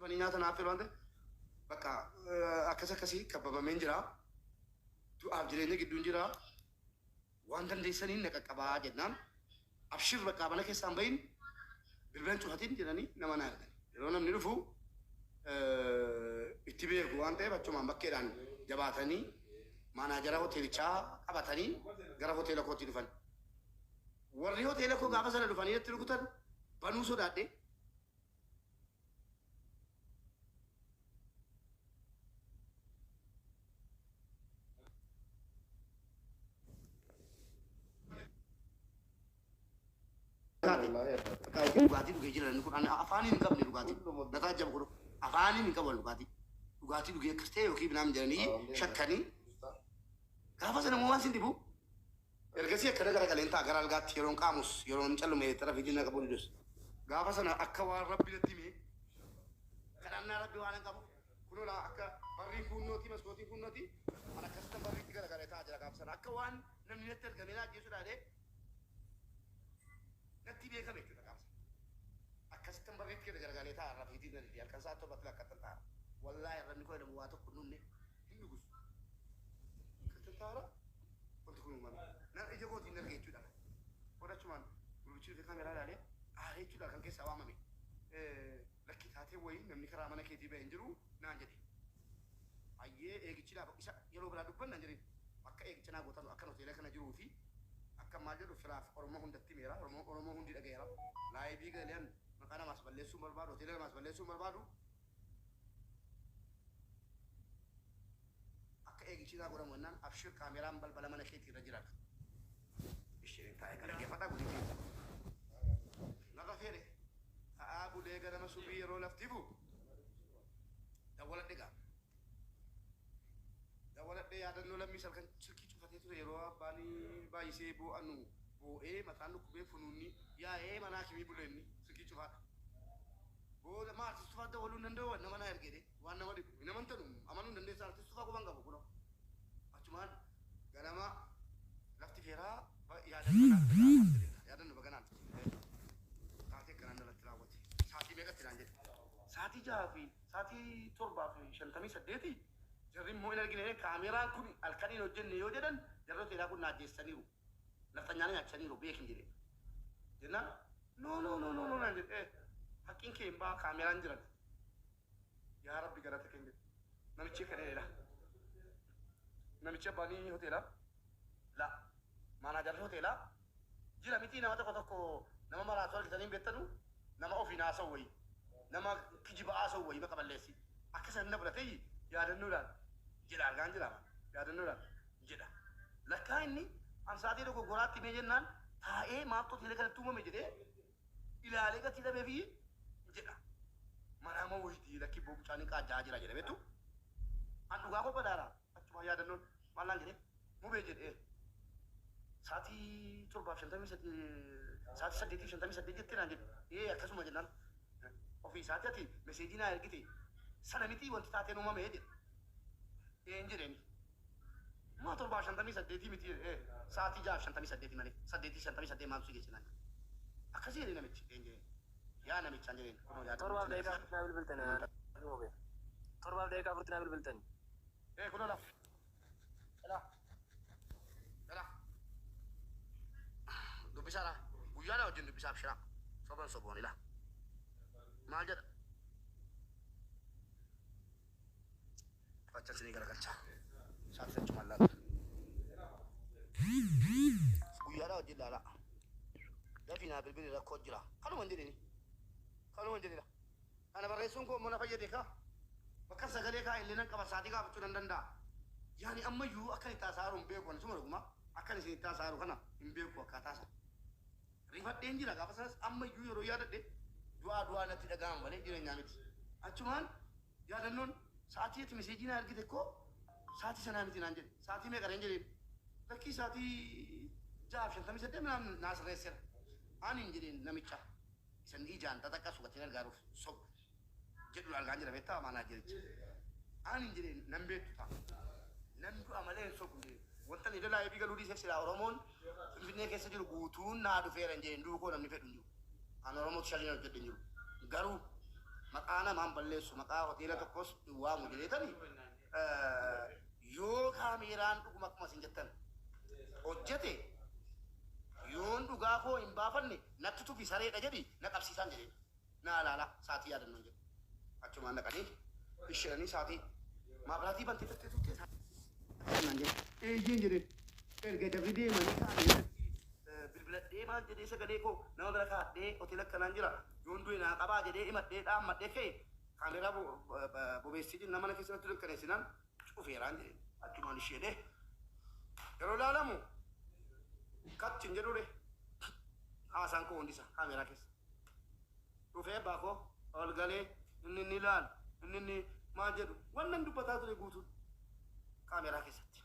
dhufanii nyaata naaf filu waan ta'eef bakka akkas akkasii kabbabameen jira. Du'aaf jireenya gidduun jira. Waan dandeessaniin na qaqqabaa jennaan abshir bakka mana keessaan bahin bilbilan cufatiin jedhanii nama na argan. Yeroo namni dhufu itti beeku waan ta'eef achumaan bakkeedhaan jabaatanii maanaajara hoteelichaa qabatanii gara hoteela kootti dhufan. Warri hoteela koo gaafa sana dhufanii itti rukutan banuu sodaadhe. Dhugaatii dhugee jiran kun afaaniin hin qabne dhugaatii nataa jaba godhu afaaniin hin qaban dhugaatii dhugee akkas ta'e yookiin binaam jedhanii shakkanii gaafa sana moo waan sin dhibu ergasii akkana gara galeentaa gara algaatti yeroon qaamus yeroon callume xarafiitiin na qabu dhus gaafa sana akka waan rabbi natti hime kadhannaa rabbi waan hin qabu kunola akka barrii kunnooti maskootii kunnooti an akkasitti barriitti gara galeetaa jira gaafa sana akka waan namni natti argamee naa jechuudhaadhee natti beekame jechuudha gaafa akkasitti barriitti gara galeetaa rafiitiin natti halkan sa'a torba akka tantaara wallaahi irranni koo jedhamu waa tokko nunne hin dhugus akka tantaara wanti kun uumame nan ija kootiin arge jechuudha godhachumaan gurbichi nuti kaameraa ilaalee aaree jechuudha kan keessaa waamame lakki taatee wayii namni karaa mana keetii ba'e hin jiru naan jedhe ayyee eegichiidhaaf isa yeroo biraa dubbanna hin jedhin akka eegicha naa gootan akka hoteela kana jiruu fi akka maal jedhu firaaf oromoo hundatti meera oromoo hundi dhagayeera laayibii galiyan maqaa namaas balleessuu barbaadu hoteela namaas balleessuu barbaadu akka eegichi naa godhamu jennaan abshir kaameraan balbala mana keetii irra jiraata. Isheen taa'ee kana geeffadhaa gudditii lafa feere ta'aa bulee ganama subii yeroo lafti bu'u dawwaladhe ga'a. Dawwaladhe yaadannoo lammii salkan silkii cufatee ture yeroo abbaan baay'isee boo'annu boo'ee mataan dhukkubee funuunni yaa'ee manaa kimii buleenni silkii cufaadha. Booda maa artisti fa'aa dawwaluu hin danda'u nama na ergee waan nama dhibu hin amantanu amanuu hin dandeessaa artisti fa'aa quban qabu kunoo achumaan ganama lafti feeraa yaadannoo baganaan taatee kanaan dalatti raawwate saatii meeqatti naan jedhe saatii 6 fi saatii 7 fi 58 jarri immoo hin argine kaameraan kun halkaniin hojjenne yoo jedhan jarri hoteelaa kun naajjeessaniiru lafta nyaana nyaachaniiru beekin jedhe jennaan no naan jedhe hakkiin kee hin baa kaameraan jiran yaa rabbi galata keenya namichi kaneedha namichi abbaanii hoteelaa la maanaajarri hoteelaa jira miti nama tokko nama maraatoo argitanii beektanu nama ofii naasa'u wayi nama kijiba haasa'u wayi maka balleessi akka sanna fudhatee yaadannoodhaan jedha argaan jira yaadannoodhaan jedha lakkaa inni ansaatii tokko goraatti mee jennaan taa'ee maaf hoteela kanatti uumame jedhee ilaalee gatii dhabee fi jedha manama wayitii lakki boobcaan qaajaa jira jedhe beektu an dhugaa kopha daara achuma yaadannoon maallaan jedhee mubee jedhee saatii 7:58 jettee naan jedhe akkasuma jennaan ofii isaati ati meseejii naa ergite sana miti wanti taateen uumame jedhe een jedheeni maa 7:58 miti saatii 6:58 malee 8:58 maaltu si geesse naan akkasii jedhe namichi een jedhe yaa namichaan jedheen kunoo yaada torbaaf daqiiqaa furtinaa bilbiltanii torbaaf daqiiqaa furtinaa bilbiltanii kunoo laf dubbisaadha guyyaadha wajjin dubbisaaf shira soboonila maal jedha fachalsinii garagalcha isaati sachumaan laata guyyaadha wajjin laala dafinaa bilbili rakkoo jira kanuma jedhini ana barreessuun koo mana fayyade kaa bakka sagalee kaa illee nan qaba saatii gaafachuu nan danda'a yaani ammayyuu akkan itti haasa'aru hin beeku suma dhuguma akkan isin itti haasa'aru kana hin beeku akkaataa isaa rifadheen jira gaafa sanas ammayyuu yeroo yaadadhe du'aa natti dhaga'ama malee jireenyaa miti achumaan yaadannoon sa'aatii itti meseejii na argite koo sa'aatii sanaa miti naan jedhe sa'aatii meeqareen jedheen lakkii sa'aatii 6:58 minaan naasirreessera ani hin jedheen namicha isan ijaan xaxaqqasu gatiin argaaruuf sobu jedhu argaan jira beektaa maanaa jiricha ani hin jedheen nan beektu ta'a nan du'a malee hin sobu wanta ni dalaa eebii galuu dhiiseef silaa oromoon finfinnee keessa jiru guutuun naa dhufeera hin jedheen duukoo namni fedhu hin jiru an oromootu shalina hojjedhe hin jiru garuu maqaa namaan balleessu maqaa hoteela tokkos waamu jedheetani yoo kaameeraan dhuguma akkuma isin jettan hojjete yoon dhugaa koo hin baafanne natti tufi sareedha jedhi na qabsiisaan jedheen naa laala saatii yaadannoon jedhe achumaan dhaqanii isheenanii saatii maabraatii bantee tattee tuttee saatii jedhe eeyyiin jedhe erga dabri deemanii kaameeratti bilbiladhee maal jedhee sagalee koo nama bira kaadhee hoteela akkanaan jira yoon du'e naa qabaa jedhee himadhee dhaammadhee ka'e kaameeraa bobeessii nama na keessatti dukkaneessinaan cufeeraan jedhe achumaan isheenee yeroo laalamu kattiin jedhure haasaan koo hundisa kaameeraa keessa dhufee baakoo ol galee inni ilaal inni maal jedhu wannan dubbataa ture guutuun kaameeraa keessatti.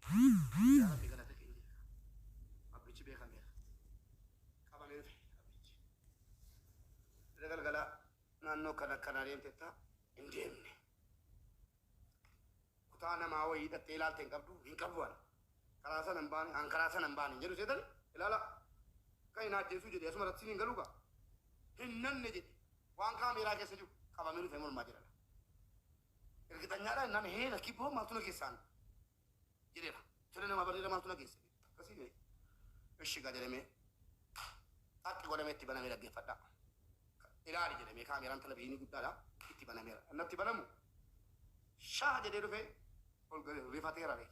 Rabbi galata keenya abbichi beekameera qabamee dhufe abbichi ila galgala naannoo kana deemtetta hin deemne kutaa namaa wayii hidhattee ilaalte hin qabdu hin qabu waan karaa sana hin baane an karaa sana hin baane hin jedhu seetan ilaala kan hin ajjeesuu jedhe asuma irratti hin galuuqa hin nanne jedhe waan kaameeraa keessa jiru qabamee dhufe mormaa jedhana ergitanyaadhaan nan heena kibboo maaltu na keessaan jedheera tole nama bareeda maaltu na keessa akkasii ishi gajalamee xaqqi godhamee itti banamee dhaggeeffadha ilaali jedhamee kaameeraan televiziyoonii guddaadha itti banameera natti banamu shaa jedhee dhufee ol rifateera re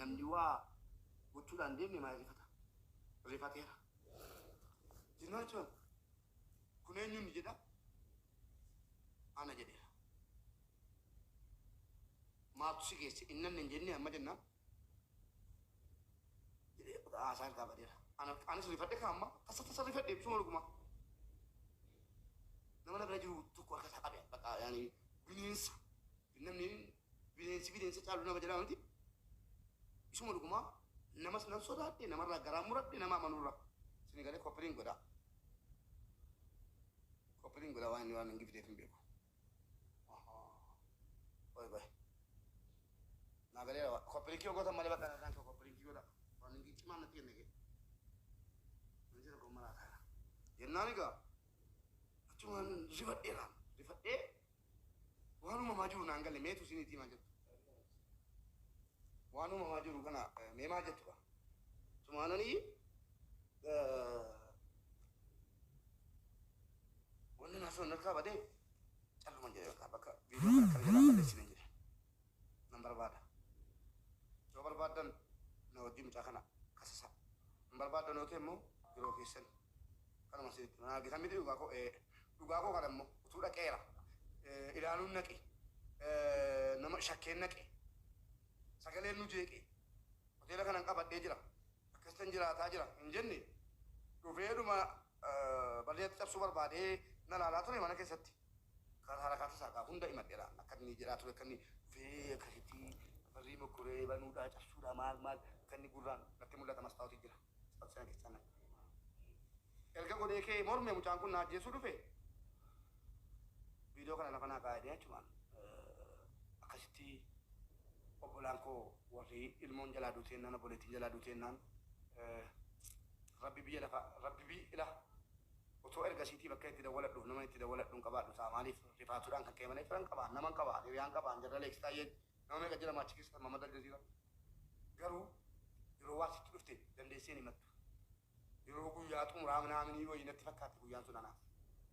namni waa gochuudhaan deemne maal rifateera jinaachuun kun eenyuun jedha ana jedheera maaltu si geesse innan hin jenne amma jennaan jedhee haasaan qaabadeera anis rifadhe kaamma tasa rifadhe ibsuma dhuguma nama na bira jiru tokko harka isaa qabe bakka yaani bineensa namni bineensa caalu nama jedhama miti isuma dhuguma namas nan sodaadhe namarraa garaa muradhe nama amanurra sini galee koppiliin godha waan inni waan hin gifteef hin beeku oy nagalee koppiliin kiyoo goota malee bakka naan koo koppiliin kiyoodha waan hin cimaan natti kenne kee manjira koo maraa kaana jennaan egaa achumaan rifadhee waanuma maa jiru naan galle meetu isiniitii maa jettu waanuma maa jiru kana mee maa jettu ka sumaananii wanni naasoo narkaa badee calluman jedhe bakka viidiyoo kana kan jalaa balleessine jedhe nan barbaada yoo barbaadan na wajjin mucaa kana kasasa hin barbaadan yoo ta'e immoo yeroo keessan kanuma sinitti naa gitan miti dhugaa koo kana immoo utuu dhaqeera ilaaluun naqe nama shakkeen naqe sagaleen nu jeeqe hoteela kanan qabadhee jira akkasitan jiraataa jira hin jenne dhufeedhuma bareetti cabsuu barbaadee na laalaa ture mana keessatti karaa harakaata saakaa hunda himadheera akka inni jedhaa ture akka inni dhufee akkasitti barrii mokkoree banuudhaa cabsuudhaa maal akka inni gurraan natti mul'ata mastaawutii jira mastaawutii sana keessaa erga godhee kee morme mucaan kun na ajjeesuu dhufe video kana lafa naa kaa'ee jechuudha akkasitti obbolaan koo warri ilmoon jalaa duuteennaan obboleettiin jalaa duuteennaan rabbi ila otoo ergasiitii bakka itti dawwaladhuuf nama itti dawwaladhuun qabaadhu isaa maaliif rifaatuudhaan kan ka'e malee firan qabaan naman qabaa hiriyaan qabaan jarra leeksi taa'ee nama meeqa jira maachi keessa mamada jira garuu yeroo waa sitti dhufte dandeesseen himattu yeroo guyyaa xumuraa minaaminii wayii natti fakkaatti guyyaan sun anaaf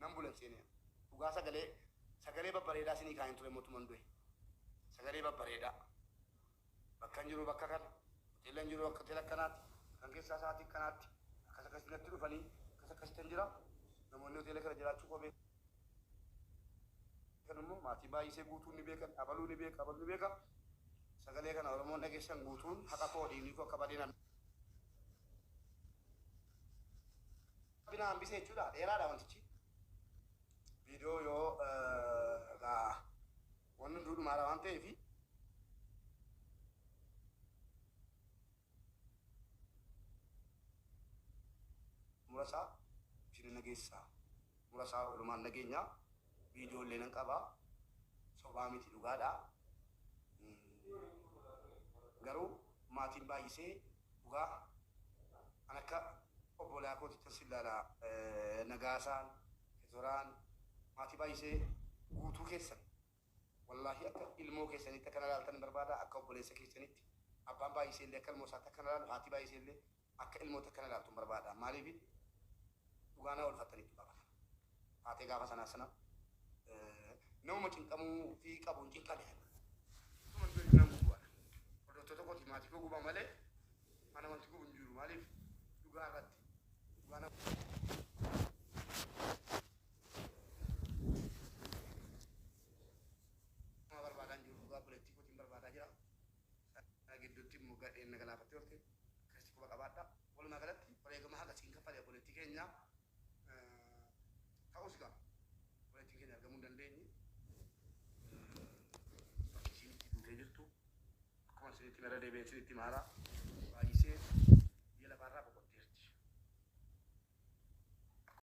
nan bulan seenee dhugaa sagalee babbareedaa sinii kaa'in ture mootummaan du'e sagalee babbareedaa bakka hin jiru bakka kana hoteela hin jiru bakka hoteela akkanaatti kan keessaa sa'aatii akkanaatti akkasitti natti dhufanii akkasitti hin jira namoonni hoteela kana jiraachuu qabee kan immoo maatii baay'isee guutuun ni beekan abaluu ni beeka sagalee kana oromoon dhageessan guutuun haqa koo dhiinii koo akka badeen bina hambisee jechuudha dheeraadha wantichi viidiyoo yoo wanni duudhumaadha waan ta'eefi murasaa isheen nageessaa murasaa walumaan nageenyaa viidiyoollee nan qabaa sobaa miti dhugaadha garuu maatiin baay'isee dhugaa an akka obbolaa kooticha sillaala nagaasaan kesoraan maatii baay'isee guutuu keessan wallaahi akka ilmoo keessanitti akkana ilaaltan barbaada akka obboleessa keessanitti abbaan baay'isee illee akka ilmoo isaatti akkana ilaalu haati baay'isee illee akka ilmoota akkana ilaaltu barbaada maaliif dhugaanaa olfattanitti baafata haatee gaafa sanaa sana nama cinqamuu fi qabuun cinqame tuman duri nan gubuudha hordoftoota kooti maatii koo guba malee ana wanti gubu hin jiru maaliif dhugaa irratti dhugaana barbaadan jiru dhugaa buleettii kootiin barbaadaa jira gidduutti immoo gadheen nagalaafattee oolte akkasitti quba qabaadha walumaa galatti wareegama haga siin kaffalee buleettii keenya ta'us gaa buleettiin keenya argamuu hin dandeenye bakki isiin itti duutee jirtu akkuma isinitti mara deebi'een isinitti maaraa